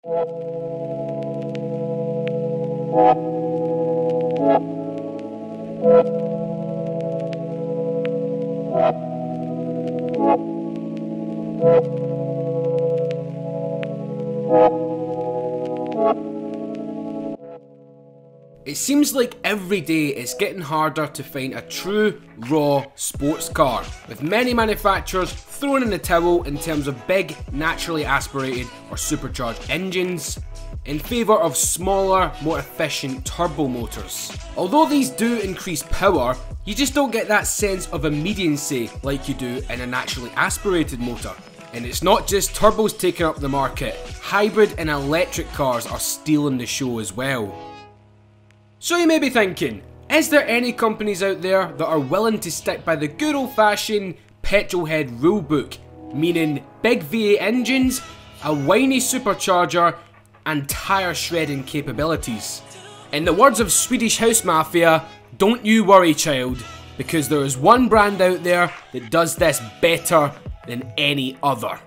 It seems like every day it's getting harder to find a true, raw sports car, with many manufacturers throwing in the towel in terms of big, naturally aspirated or supercharged engines, in favour of smaller, more efficient turbo motors. Although these do increase power, you just don't get that sense of immediacy like you do in a naturally aspirated motor. And it's not just turbos taking up the market, hybrid and electric cars are stealing the show as well. So you may be thinking, is there any companies out there that are willing to stick by the good old fashioned petrolhead rulebook, meaning big V8 engines, a whiny supercharger and tyre shredding capabilities? In the words of Swedish House Mafia, don't you worry child, because there is one brand out there that does this better than any other.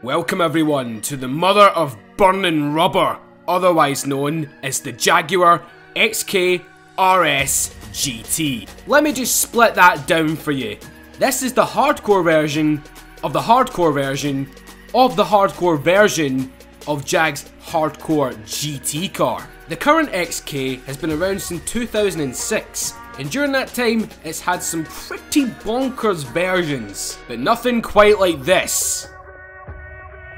Welcome everyone to the mother of burning rubber, otherwise known as the Jaguar XKR-S GT. Let me just split that down for you. This is the hardcore version of the hardcore version of the hardcore version of Jag's hardcore GT car. The current XK has been around since 2006, and during that time it's had some pretty bonkers versions, but nothing quite like this.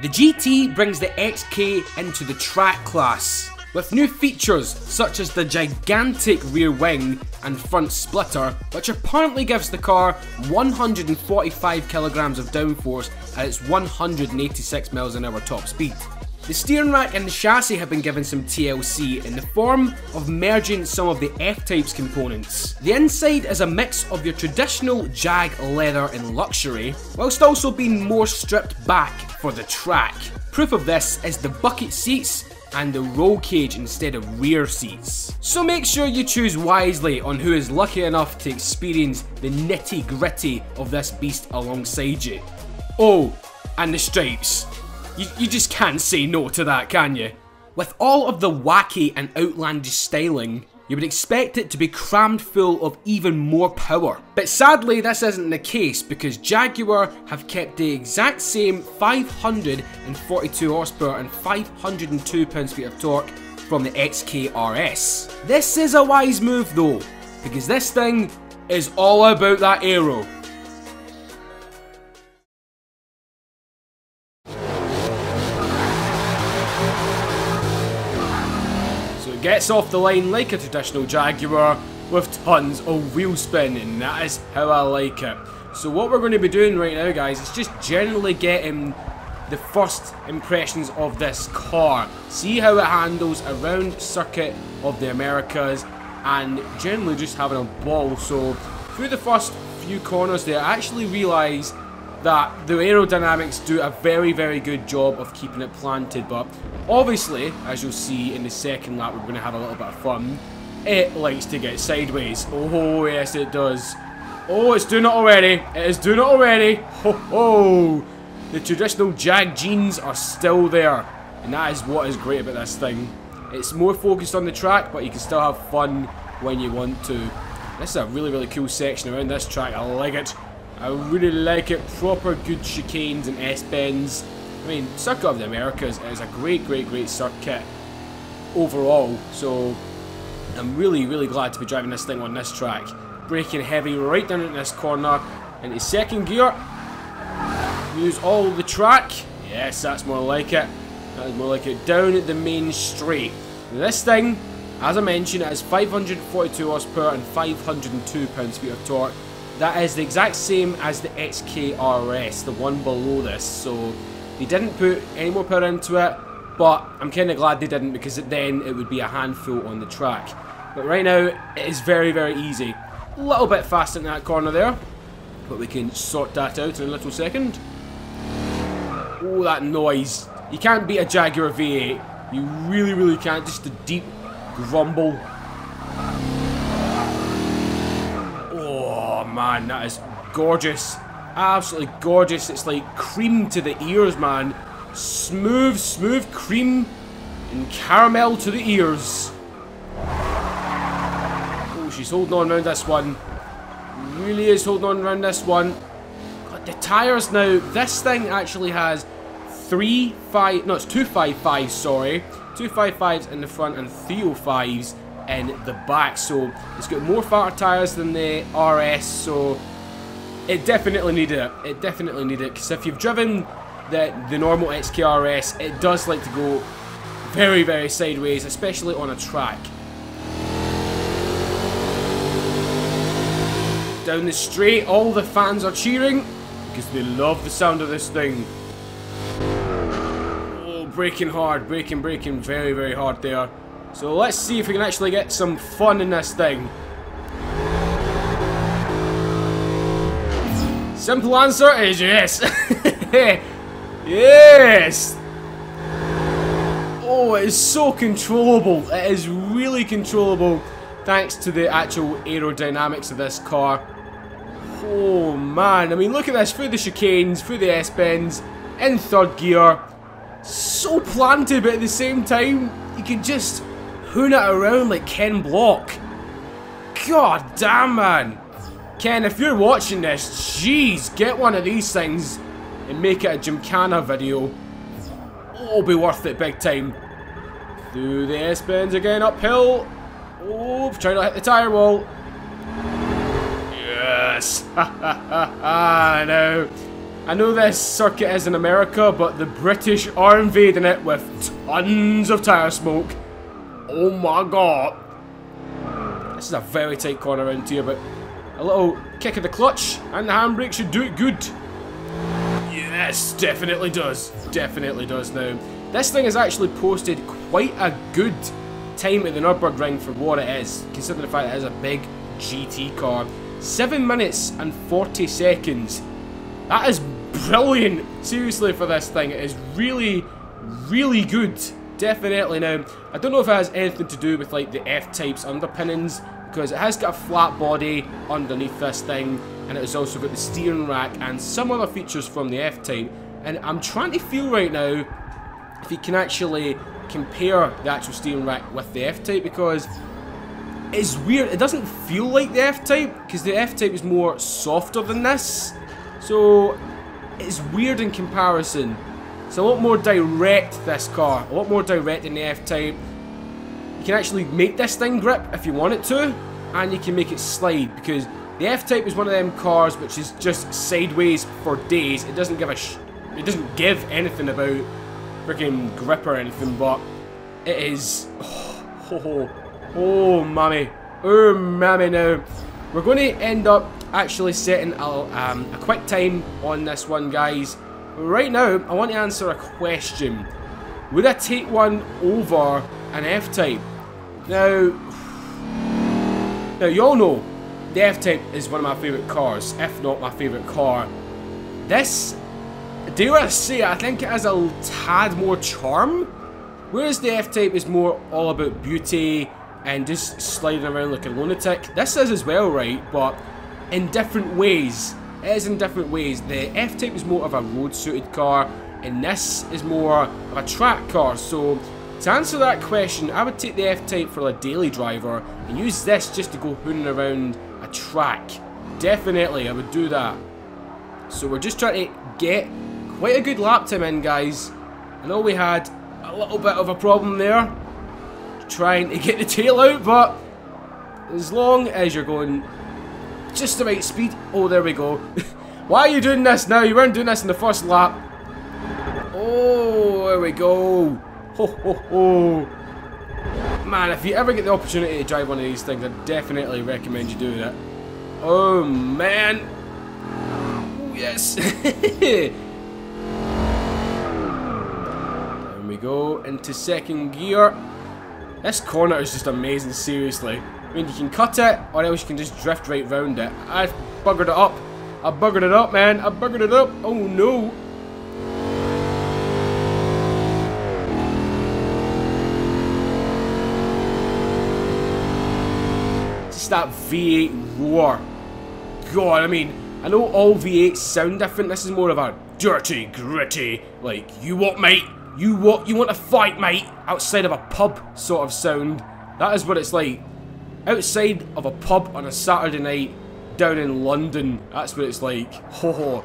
The GT brings the XK into the track class, with new features such as the gigantic rear wing and front splitter, which apparently gives the car 145 kilograms of downforce at its 186 miles an hour top speed. The steering rack and the chassis have been given some TLC in the form of merging some of the F-Types components. The inside is a mix of your traditional Jag leather and luxury, whilst also being more stripped back for the track. Proof of this is the bucket seats and the roll cage instead of rear seats. So make sure you choose wisely on who is lucky enough to experience the nitty gritty of this beast alongside you. Oh, and the stripes. You just can't say no to that, can you? With all of the wacky and outlandish styling, you would expect it to be crammed full of even more power. But sadly this isn't the case, because Jaguar have kept the exact same 542 horsepower and 502 pound-feet of torque from the XKR-S. This is a wise move though, because this thing is all about that aero. Gets off the line like a traditional Jaguar with tons of wheel spin, and that is how I like it. So what we're going to be doing right now guys is just generally getting the first impressions of this car, see how it handles around circuit of the Americas, and generally just having a ball. So through the first few corners there, I actually realised that the aerodynamics do a very good job of keeping it planted, but obviously, as you'll see in the second lap, we're going to have a little bit of fun. It likes to get sideways. Oh yes it does. Oh, it's doing it already. It is doing it already. Ho ho! The traditional Jag genes are still there, and that is what is great about this thing. It's more focused on the track, but you can still have fun when you want to. This is a really cool section around this track. I like it. I really like it. Proper good chicanes and S-bends. I mean, Circuit of the Americas is a great circuit overall, so I'm really glad to be driving this thing on this track. Braking heavy right down into this corner, into second gear. Use all the track. Yes, that's more like it. That is more like it. Down at the main straight. This thing, as I mentioned, it has 542 horsepower and 502 pound-feet of torque. That is the exact same as the XKR-S, the one below this, so they didn't put any more power into it, but I'm kind of glad they didn't, because then it would be a handful on the track. But right now, it is very easy. A little bit fast in that corner there, but we can sort that out in a little second. Oh, that noise. You can't beat a Jaguar V8. You really, really can't. Just a deep grumble. Oh, man, that is gorgeous. Absolutely gorgeous. It's like cream to the ears, man. Smooth, smooth cream and caramel to the ears. Oh, she's holding on around this one. Really is holding on around this one. God, the tyres now. This thing actually has it's 255s, sorry. 255s in the front and 305s in the back. So it's got more fatter tyres than the RS. So it definitely needed it. It definitely needed it. Because if you've driven the normal XKR-S, it does like to go very, very sideways, especially on a track. Down the straight, all the fans are cheering because they love the sound of this thing. Oh, braking hard, braking very, very hard there. So let's see if we can actually get some fun in this thing. Simple answer is yes. Yes! Oh, it is so controllable. It is really controllable thanks to the actual aerodynamics of this car. Oh man, I mean look at this, through the chicanes, through the S-bends, in third gear. So planted, but at the same time, you can just hoon it around like Ken Block. God damn, man. Ken, if you're watching this, jeez, get one of these things and make it a Gymkhana video. Oh, it'll be worth it big time. Through the S-bends again, uphill. Oh, trying to hit the tyre wall. Yes! I know this circuit is in America, but the British are invading it with tons of tyre smoke. Oh my god. This is a very tight corner around here, but a little kick of the clutch and the handbrake should do it good. Yes, definitely does. Definitely does now. This thing has actually posted quite a good time at the Nürburgring for what it is, considering the fact that it is a big GT car. 7 minutes and 40 seconds. That is brilliant, seriously, for this thing. It is really, really good. Definitely. Now, I don't know if it has anything to do with like the F-Type's underpinnings, because it has got a flat body underneath this thing, and it has also got the steering rack and some other features from the F-Type. And I'm trying to feel right now if you can actually compare the actual steering rack with the F-Type, because it's weird. It doesn't feel like the F-Type, because the F-Type is more softer than this. So it's weird in comparison. It's a lot more direct, this car. A lot more direct than the F-Type. You can actually make this thing grip if you want it to, and you can make it slide, because the F-Type is one of them cars which is just sideways for days. It doesn't give it doesn't give anything about freaking grip or anything, but it is. Oh, mammy. Oh, mammy now. We're going to end up actually setting a quick time on this one, guys. Right now, I want to answer a question. Would I take one over an F-Type? Now, you all know the F-Type is one of my favourite cars, if not my favourite car. This, dare I say, I think it has a tad more charm, whereas the F-Type is more all about beauty and just sliding around like a lunatic. This is as well, right, but in different ways. It is in different ways. The F-Type is more of a road-suited car, and this is more of a track car. So, to answer that question, I would take the F-Type for a daily driver and use this just to go hooning around a track. Definitely, I would do that. So we're just trying to get quite a good lap time in, guys. I know we had a little bit of a problem there, trying to get the tail out, but as long as you're going just the right speed. Oh, there we go. Why are you doing this now? You weren't doing this in the first lap. Oh, there we go. Ho, ho, ho. Man, if you ever get the opportunity to drive one of these things, I definitely recommend you do that. Oh, man. Oh, yes. There we go, into second gear. This corner is just amazing, seriously. I mean, you can cut it, or else you can just drift right round it. I've buggered it up. I buggered it up, man. I buggered it up. Oh, no. that V8 roar. God, I mean, I know all V8s sound different. This is more of a dirty, gritty, like, you what, mate? You what? You want to fight, mate? Outside of a pub sort of sound. That is what it's like. Outside of a pub on a Saturday night down in London. That's what it's like. Ho ho.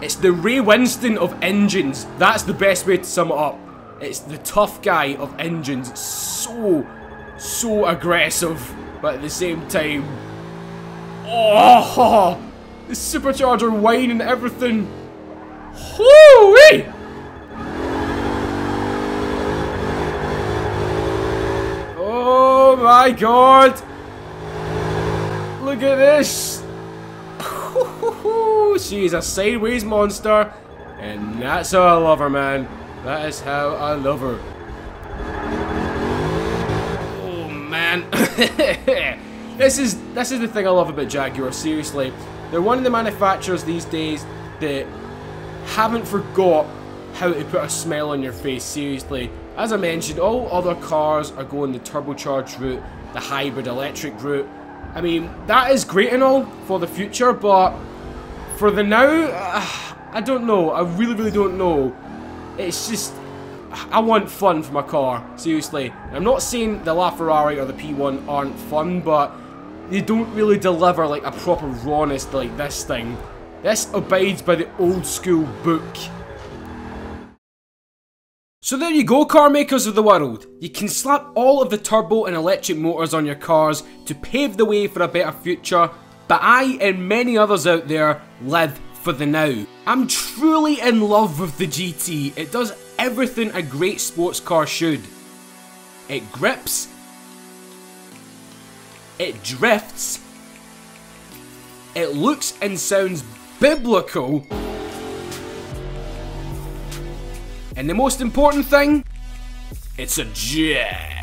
It's the Ray Winston of engines. That's the best way to sum it up. It's the tough guy of engines. So aggressive, but at the same time, oh, the supercharger whine and everything. Hoo-wee! Oh my god! Look at this! She's a sideways monster, and that's how I love her, man. That is how I love her. Oh man. This is the thing I love about Jaguar, seriously. They're one of the manufacturers these days that haven't forgot how to put a smile on your face, seriously. As I mentioned, all other cars are going the turbocharged route, the hybrid electric route. I mean, that is great and all for the future, but for the now, I don't know. I really don't know. It's just, I want fun for my car, seriously. I'm not saying the LaFerrari or the P1 aren't fun, but they don't really deliver like a proper rawness like this thing. This abides by the old school book. So there you go, car makers of the world. You can slap all of the turbo and electric motors on your cars to pave the way for a better future, but I and many others out there live for the now. I'm truly in love with the GT. It does everything a great sports car should. It grips, it drifts, it looks and sounds biblical, and the most important thing, it's a jet.